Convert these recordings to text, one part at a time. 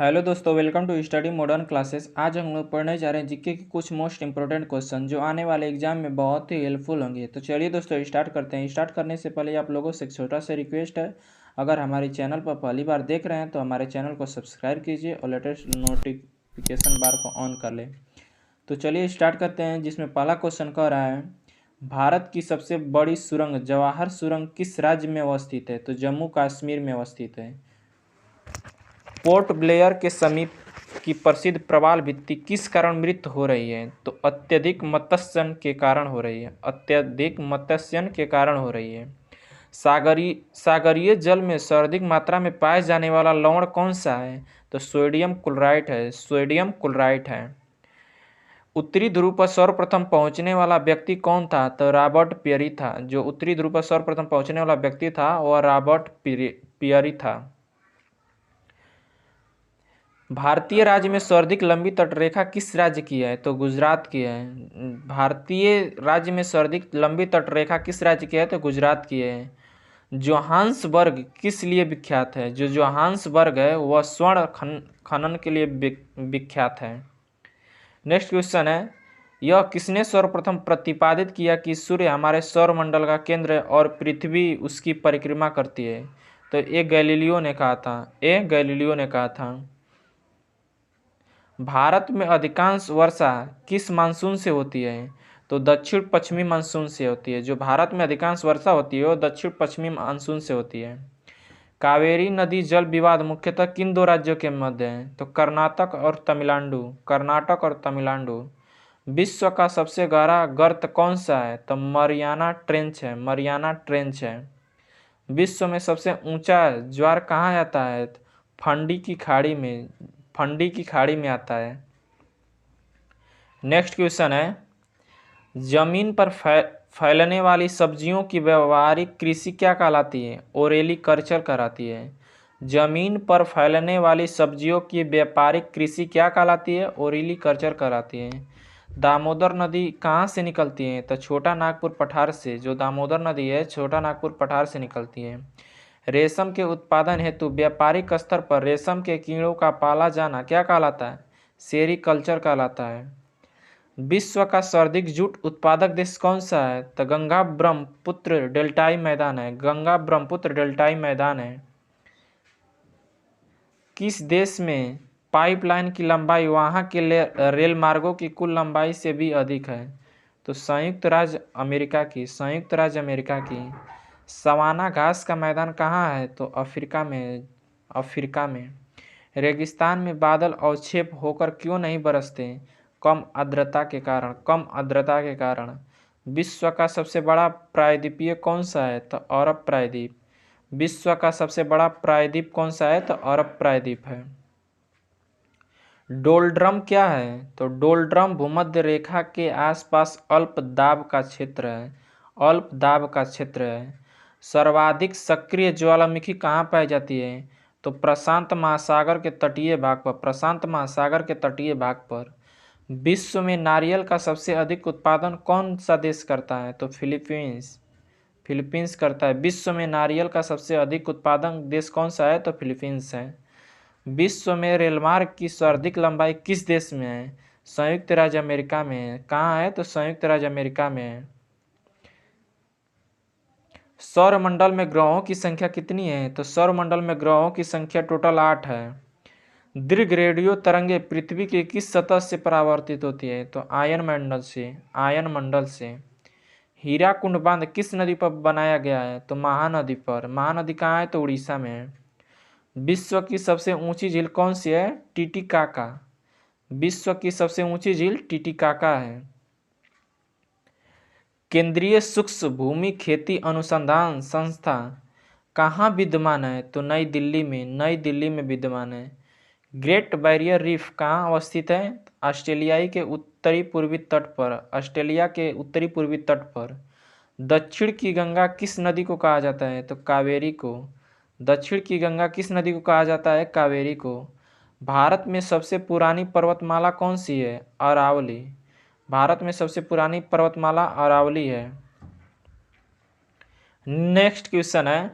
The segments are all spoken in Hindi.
हेलो दोस्तों, welcome to study modern classes. आज हम लोग पढ़ने जा रहे हैं जीके के कुछ मोस्ट इंपॉर्टेंट क्वेश्चन जो आने वाले एग्जाम में बहुत ही हेल्पफुल होंगे। तो चलिए दोस्तों स्टार्ट करते हैं। स्टार्ट करने से पहले आप लोगों से एक छोटा सा रिक्वेस्ट है, अगर हमारे चैनल पर पहली बार देख रहे हैं तो हमारे चैनल को सब्सक्राइब कीजिए और लेटेस्ट नोटिफिकेशन बार को ऑन कर लें। तो चलिए स्टार्ट करते हैं, जिसमें पहला क्वेश्चन कह रहा है भारत की सबसे बड़ी सुरंग जवाहर सुरंग किस राज्य में अवस्थित है? तो जम्मू कश्मीर में अवस्थित है। पोर्ट ब्लेयर के समीप की प्रसिद्ध प्रवाल भित्ति किस कारण मृत हो रही है? तो अत्यधिक मत्स्यन के कारण हो रही है। अत्यधिक मत्स्यन के कारण हो रही है। सागरीय जल में सर्वाधिक मात्रा में पाए जाने वाला लवण कौन सा है? तो सोडियम क्लोराइड है। सोडियम क्लोराइड है। उत्तरी ध्रुव पर सर्वप्रथम पहुंचने वाला व्यक्ति कौन था? तो रॉबर्ट पियरी था। जो उत्तरी ध्रुव पर सर्वप्रथम पहुंचने वाला व्यक्ति था वह रॉबर्ट पियरी था। भारतीय राज्य में सर्वाधिक लंबी तटरेखा किस राज्य की है? तो गुजरात की है। भारतीय राज्य में सर्वाधिक लंबी तटरेखा किस राज्य की है? तो गुजरात की है। जोहान्सबर्ग किस लिए विख्यात है? जो जोहान्सबर्ग है वह स्वर्ण खनन के लिए विख्यात है। नेक्स्ट क्वेश्चन है, यह किसने सर्वप्रथम प्रतिपादित किया कि सूर्य हमारे सौरमंडल का केंद्र है और पृथ्वी उसकी परिक्रमा करती है? तो ये गैलीलियो ने कहा था। भारत में अधिकांश वर्षा किस मानसून से होती है? तो दक्षिण पश्चिमी मानसून से होती है। जो भारत में अधिकांश वर्षा होती है वो दक्षिण पश्चिमी मानसून से होती है। कावेरी नदी जल विवाद मुख्यतः किन दो राज्यों के मध्य है? तो कर्नाटक और तमिलनाडु। विश्व का सबसे गहरा गर्त कौन सा है? तो मरियाना ट्रेंच है। विश्व में सबसे ऊंचा ज्वार कहाँ आता है? फंडी की खाड़ी में आता है। नेक्स्ट क्वेश्चन है, जमीन पर फैलने वाली सब्जियों की व्यावहारिक कृषि क्या कहलाती है? ओरेली कल्चर कहलाती है। जमीन पर फैलने वाली सब्जियों की व्यापारिक कृषि क्या कहलाती है? ओरेली कल्चर कहलाती है। दामोदर नदी कहाँ से निकलती है? तो छोटा नागपुर पठार से। जो दामोदर नदी है छोटा नागपुर पठार से निकलती है। रेशम के उत्पादन हेतु व्यापारिक स्तर पर रेशम के कीड़ों का पाला जाना क्या कहलाता है? सेरीकल्चर कहलाता है। विश्व का सर्वाधिक जूट उत्पादक देश कौन सा है? तो गंगा ब्रह्मपुत्र डेल्टाई मैदान है। किस देश में पाइपलाइन की लंबाई वहां के रेल मार्गों की कुल लंबाई से भी अधिक है? तो संयुक्त राज्य अमेरिका की। सवाना घास का मैदान कहाँ है? तो अफ्रीका में। रेगिस्तान में बादल अवक्षेप होकर क्यों नहीं बरसते? कम आर्द्रता के कारण। विश्व का सबसे बड़ा प्रायद्वीपीय कौन सा है? तो अरब प्रायद्वीप। विश्व का सबसे बड़ा प्रायद्वीप कौन सा है? तो अरब प्रायद्वीप है। डोलड्रम क्या है? तो डोलड्रम भूमध्य रेखा के आसपास अल्प दाब का क्षेत्र है। सर्वाधिक सक्रिय ज्वालामुखी कहाँ पाई जाती है? तो प्रशांत महासागर के तटीय भाग पर। विश्व में नारियल का सबसे अधिक उत्पादन कौन सा देश करता है? तो फिलीपींस करता है। विश्व में नारियल का सबसे अधिक उत्पादन देश कौन सा है? तो फिलीपींस है। विश्व में रेलमार्ग की सर्वाधिक लंबाई किस देश में है? संयुक्त राज्य अमेरिका में है। कहाँ है? तो संयुक्त राज्य अमेरिका में है। सौरमंडल में ग्रहों की संख्या कितनी है? तो सौरमंडल में ग्रहों की संख्या टोटल 8 है। दीर्घ रेडियो तरंगे पृथ्वी की किस सतह से परावर्तित होती है? तो आयन मंडल से। हीराकुंड बांध किस नदी पर बनाया गया है? तो महानदी पर। महानदी कहाँ है? तो उड़ीसा में है। विश्व की सबसे ऊंची झील कौन सी है? टीटीकाका। विश्व की सबसे ऊंची झील टीटीकाका है। केंद्रीय सूक्ष्म भूमि खेती अनुसंधान संस्था कहाँ विद्यमान है? तो नई दिल्ली में विद्यमान है। ग्रेट बैरियर रीफ कहाँ अवस्थित है? ऑस्ट्रेलिया के उत्तरी पूर्वी तट पर। दक्षिण की गंगा किस नदी को कहा जाता है? तो कावेरी को। दक्षिण की गंगा किस नदी को कहा जाता है? कावेरी को। भारत में सबसे पुरानी पर्वतमाला कौन सी है? अरावली। भारत में सबसे पुरानी पर्वतमाला अरावली है। नेक्स्ट क्वेश्चन है,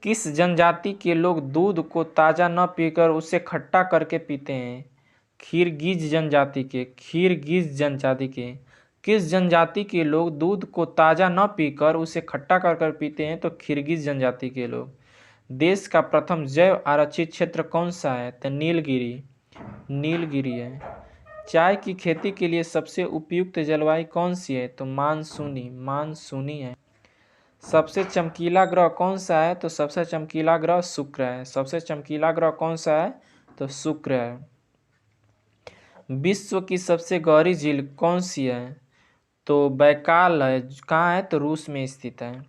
किस जनजाति के लोग दूध को ताज़ा न पीकर उसे खट्टा करके पीते हैं? किर्गिज जनजाति के। किस जनजाति के लोग दूध को ताज़ा न पीकर उसे खट्टा कर पीते हैं? तो किर्गिज जनजाति के लोग। देश का प्रथम जैव आरक्षित क्षेत्र कौन सा है? तो नीलगिरी है। चाय की खेती के लिए सबसे उपयुक्त जलवायु कौन सी है? तो मानसूनी है। सबसे चमकीला ग्रह कौन सा है? तो सबसे चमकीला ग्रह शुक्र है। सबसे चमकीला ग्रह कौन सा है? तो शुक्र है। विश्व की सबसे गहरी झील कौन सी है? तो बैकाल है। कहाँ है? तो रूस में स्थित है।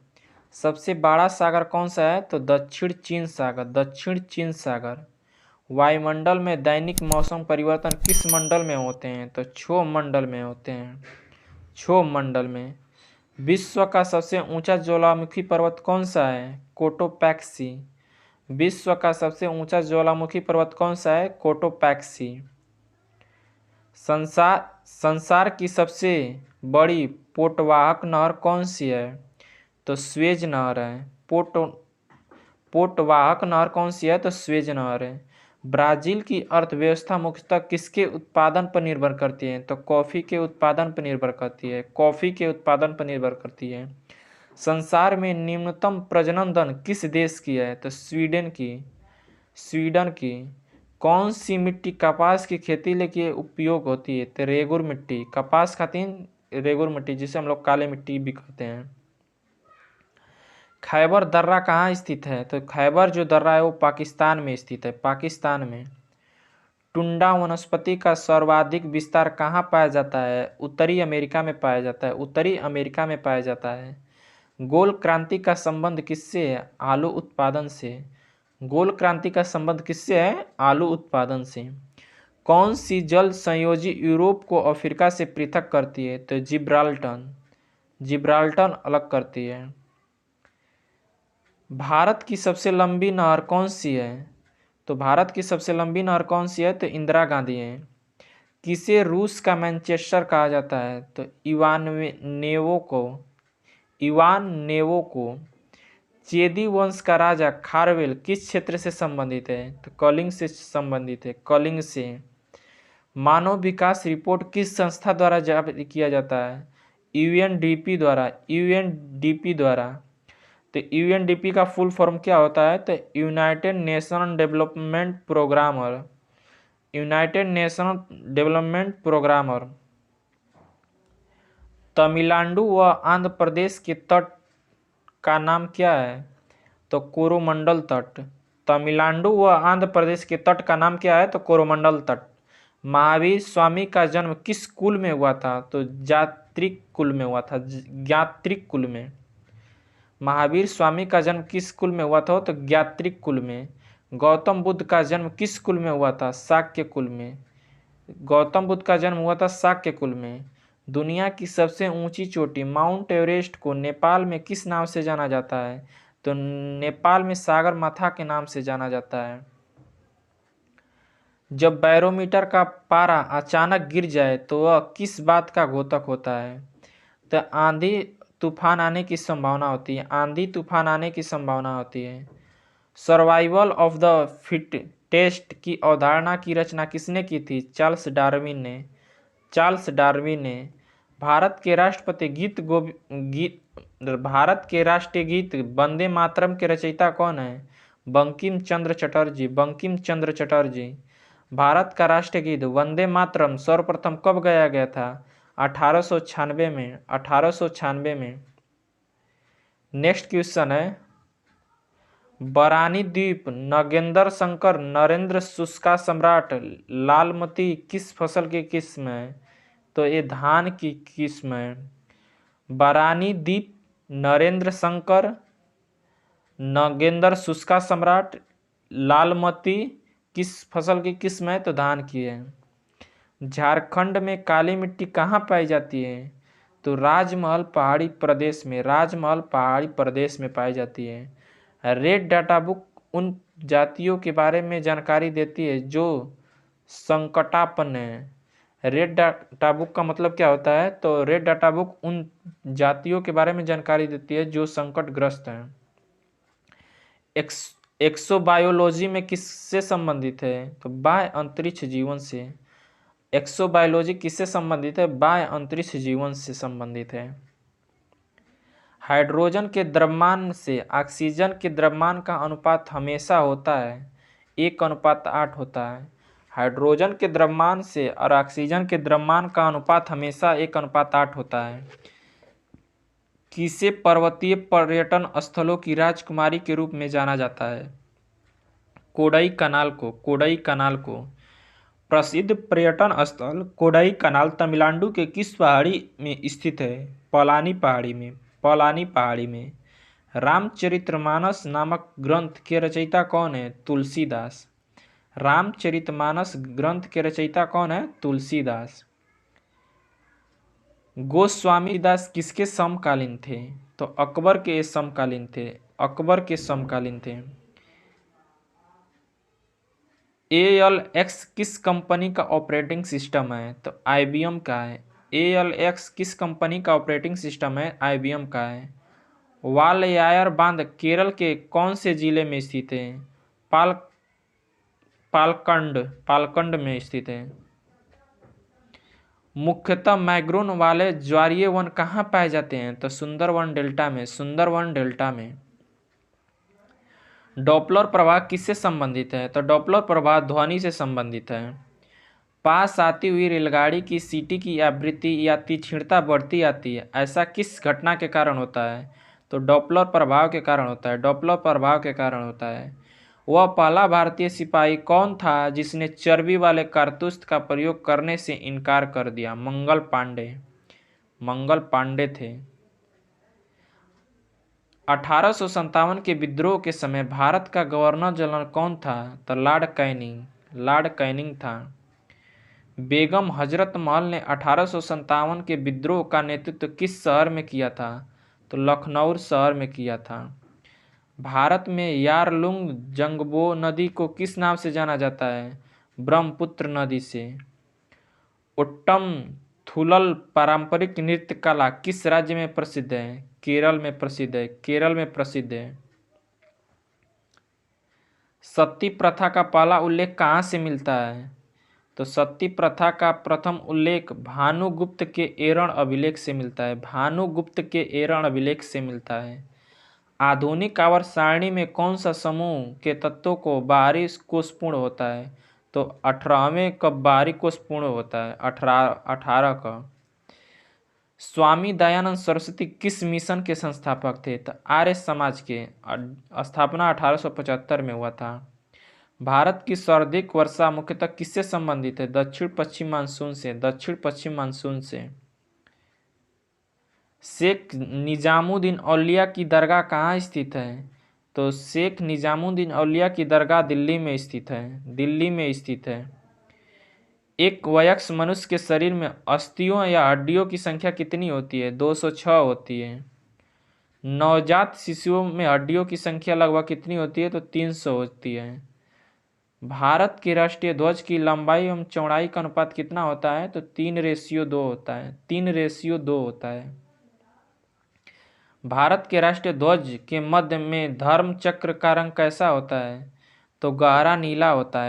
सबसे बड़ा सागर कौन सा है? तो दक्षिण चीन सागर। वायुमंडल में दैनिक मौसम परिवर्तन किस मंडल में होते हैं? तो क्षोभ मंडल में होते हैं। क्षोभ मंडल में। विश्व का सबसे ऊंचा ज्वालामुखी पर्वत कौन सा है? कोटोपैक्सी। विश्व का सबसे ऊंचा ज्वालामुखी पर्वत कौन सा है? कोटोपैक्सी। संसार की सबसे बड़ी पोटवाहक नहर कौन सी है? तो स्वेज नहर है। पोटवाहक नहर कौन सी है? तो स्वेज नहर है। ब्राजील की अर्थव्यवस्था मुख्यतः किसके उत्पादन पर निर्भर करती है? तो कॉफ़ी के उत्पादन पर निर्भर करती है। संसार में निम्नतम प्रजनन दर किस देश की है? तो स्वीडन की। कौन सी मिट्टी कपास की खेती के उपयोग होती है? तो रेगुर मिट्टी। कपास खातिर रेगुर मिट्टी, जिसे हम लोग काले मिट्टी भी कहते हैं। खैबर दर्रा कहाँ स्थित है? तो खैबर जो दर्रा है वो पाकिस्तान में स्थित है। टुंडा वनस्पति का सर्वाधिक विस्तार कहाँ पाया जाता है? उत्तरी अमेरिका में पाया जाता है। गोल क्रांति का संबंध किससे है? आलू उत्पादन से। गोल क्रांति का संबंध किससे है? आलू उत्पादन से। कौन सी जल संयोजी यूरोप को अफ्रीका से पृथक करती है? तो जिब्राल्टर अलग करती है। भारत की सबसे लंबी नहर कौन सी है? तो भारत की सबसे लंबी नहर कौन सी है? तो इंदिरा गांधी है। किसे रूस का मैनचेस्टर कहा जाता है? तो इवान नेवो को। चेदी वंश का राजा खारवेल किस क्षेत्र से संबंधित है? तो कलिंग से संबंधित है। मानव विकास रिपोर्ट किस संस्था द्वारा जारी किया जाता है? यूएनडीपी द्वारा। तो यूएनडीपी का फुल फॉर्म क्या होता है? तो United nation development programmer. Tamil Nadu व आंध्र प्रदेश के तट का नाम क्या है? तो कोरोमंडल तट। तमिलनाडु व आंध्र प्रदेश के तट का नाम क्या है? तो कोरोमंडल तट। महावीर स्वामी का जन्म किस कुल में हुआ था? तो ज्ञात्रिक कुल में। महावीर स्वामी का जन्म किस कुल में हुआ था? तो ज्ञात्रिक कुल में। गौतम बुद्ध का जन्म किस कुल में हुआ था? शाक्य कुल में। दुनिया की सबसे ऊंची चोटी माउंट एवरेस्ट को नेपाल में किस नाम से जाना जाता है? तो नेपाल में सागर माथा के नाम से जाना जाता है। जब बैरोमीटर का पारा अचानक गिर जाए तो वह किस बात का द्योतक होता है? तो आंधी तूफान आने की संभावना होती है। सर्वाइवल ऑफ द फिटेस्ट की अवधारणा की रचना किसने की थी? चार्ल्स डार्विन ने। भारत के राष्ट्रीय गीत वंदे मातरम के रचयिता कौन है? बंकिम चंद्र चटर्जी। भारत का राष्ट्रीय गीत वंदे मातरम सर्वप्रथम कब गाया गया था? 1896 में। नेक्स्ट क्वेश्चन है, बरानी द्वीप नगेंद्र शंकर नरेंद्र शुष्का सम्राट लालमती किस फसल की किस्म है? तो ये धान की किस्म है। बरानी द्वीप नरेंद्र शंकर नगेंद्र शुष्का सम्राट लालमती किस फसल की किस्म है? तो धान की है। झारखंड में काली मिट्टी कहाँ पाई जाती है? तो राजमहल पहाड़ी प्रदेश में पाई जाती है। रेड डाटा बुक उन जातियों के बारे में जानकारी देती है जो संकटापन्न है। रेड डाटा बुक का मतलब क्या होता है? तो रेड डाटा बुक उन जातियों के बारे में जानकारी देती है जो संकटग्रस्त हैं। एक्सोबायोलॉजी में किससे संबंधित है? तो बाह्य अंतरिक्ष जीवन से। एक्सोबायोलॉजी किससे संबंधित है? बाह्य अंतरिक्ष जीवन से संबंधित है। हाइड्रोजन के द्रव्यमान से ऑक्सीजन के द्रव्यमान का अनुपात हमेशा होता है 1:8 होता है। हाइड्रोजन के द्रव्यमान से और ऑक्सीजन के द्रव्यमान का अनुपात हमेशा 1:8 होता है। किसे पर्वतीय पर्यटन स्थलों की राजकुमारी के रूप में जाना जाता है? कोडाई कनाल को। प्रसिद्ध पर्यटन स्थल कोडाई कनाल तमिलनाडु के किस पहाड़ी में स्थित है? पलानी पहाड़ी में। रामचरितमानस नामक ग्रंथ के रचयिता कौन है? तुलसीदास। रामचरितमानस ग्रंथ के रचयिता कौन है? तुलसीदास। गोस्वामी दास किसके समकालीन थे? तो अकबर के समकालीन थे। ALX किस कंपनी का ऑपरेटिंग सिस्टम है? तो IBM का है। ALX किस कंपनी का ऑपरेटिंग सिस्टम है? IBM का है। वालयार बांध केरल के कौन से जिले में स्थित है? पालकंड में स्थित है। मुख्यतः मैंग्रोव वाले ज्वारीय वन कहाँ पाए जाते हैं? तो सुंदरवन डेल्टा में। डॉपलर प्रभाव किससे संबंधित है? तो डॉपलर प्रभाव ध्वनि से संबंधित है। पास आती हुई रेलगाड़ी की सीटी की आवृत्ति या तीक्ष्णता बढ़ती आती है, ऐसा किस घटना के कारण होता है? तो डॉपलर प्रभाव के कारण होता है। वह पहला भारतीय सिपाही कौन था जिसने चर्बी वाले कारतूस का प्रयोग करने से इनकार कर दिया? मंगल पांडे थे। 1857 के विद्रोह के समय भारत का गवर्नर जनरल कौन था? तो लॉर्ड कैनिंग था। बेगम हजरत महल ने 1857 के विद्रोह का नेतृत्व किस शहर में किया था? तो लखनऊ शहर में किया था। भारत में यारलुंग जंगबो नदी को किस नाम से जाना जाता है? ब्रह्मपुत्र नदी से। उट्टम थुलल पारंपरिक नृत्य कला किस राज्य में प्रसिद्ध है? केरल में प्रसिद्ध है। सती प्रथा का पहला उल्लेख कहाँ से मिलता है? तो सती प्रथा का प्रथम उल्लेख भानुगुप्त के एरण अभिलेख से मिलता है। आधुनिक आवर्त सारणी में कौन सा समूह के तत्वों को बाहरी कोषपूर्ण होता है? तो 18वें का बाहरी कोषपूर्ण होता है 18 का। स्वामी दयानंद सरस्वती किस मिशन के संस्थापक थे? तो आर्य समाज के। स्थापना 1875 में हुआ था। भारत की सर्वाधिक वर्षा मुख्यतः किससे संबंधित है? दक्षिण पश्चिम मानसून से। शेख निजामुद्दीन औलिया की दरगाह कहाँ स्थित है? तो शेख निजामुद्दीन औलिया की दरगाह दिल्ली में स्थित है। एक वयस्क मनुष्य के शरीर में अस्थियों या हड्डियों की संख्या कितनी होती है? 206 होती है। नवजात शिशुओं में हड्डियों की संख्या लगभग कितनी होती है? तो 300 होती है। भारत के राष्ट्रीय ध्वज की लंबाई एवं चौड़ाई का अनुपात कितना होता है? तो 3:2 होता है। भारत के राष्ट्रीय ध्वज के मध्य में धर्म चक्र का रंग कैसा होता है? तो गहरा नीला होता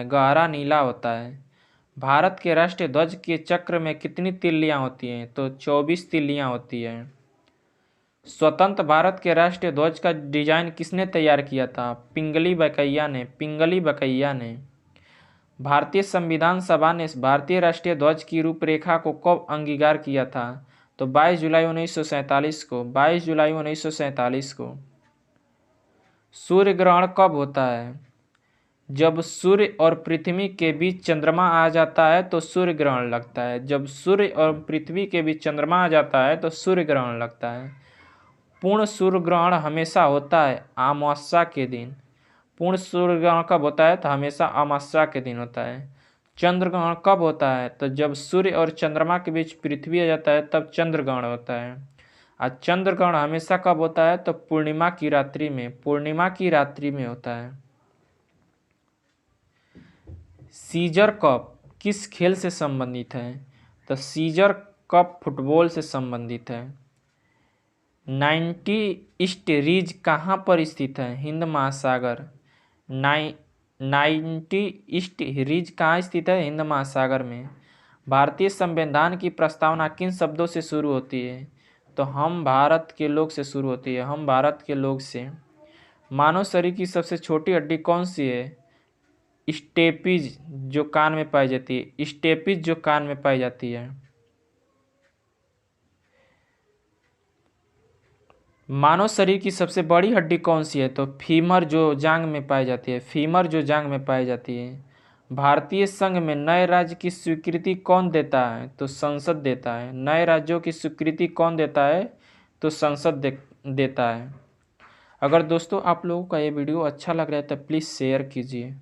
है। भारत के राष्ट्रीय ध्वज के चक्र में कितनी तिल्लियां होती हैं? तो 24 तिल्लियां होती हैं। स्वतंत्र भारत के राष्ट्रीय ध्वज का डिजाइन किसने तैयार किया था? पिंगली बकैया ने। भारतीय संविधान सभा ने भारतीय राष्ट्रीय ध्वज की रूपरेखा को कब अंगीकार किया था? तो 22 जुलाई 1947 को। सूर्य ग्रहण कब होता है? जब सूर्य और पृथ्वी के बीच चंद्रमा आ जाता है तो सूर्य ग्रहण लगता है। पूर्ण सूर्य ग्रहण हमेशा होता है अमावस्या के दिन। पूर्ण सूर्य ग्रहण कब होता है? तो हमेशा अमावस्या के दिन होता है। चंद्र ग्रहण कब होता है? तो जब सूर्य और चंद्रमा के बीच पृथ्वी आ जाता है तब चंद्र ग्रहण होता है। और चंद्र ग्रहण हमेशा कब होता है? तो पूर्णिमा की रात्रि में होता है। सीजर कप किस खेल से संबंधित है? तो सीजर कप फुटबॉल से संबंधित है। 90 ईस्ट रिज कहाँ पर स्थित है? हिंद महासागर। 90 ईस्ट रिज कहाँ स्थित है? हिंद महासागर में। भारतीय संविधान की प्रस्तावना किन शब्दों से शुरू होती है? तो हम भारत के लोग से शुरू होती है, हम भारत के लोग से। मानव शरीर की सबसे छोटी हड्डी कौन सी है? स्टेपीज, जो कान में पाई जाती है, स्टेपीज जो कान में पाई जाती है। मानव शरीर की सबसे बड़ी हड्डी कौन सी है? तो फीमर, जो जांघ में पाई जाती है, फीमर जो जांघ में पाई जाती है। भारतीय संघ में नए राज्य की स्वीकृति कौन देता है? तो संसद देता है। नए राज्यों की स्वीकृति कौन देता है? तो संसद देता है। अगर दोस्तों आप लोगों का ये वीडियो अच्छा लग रहा है तो प्लीज़ शेयर कीजिए।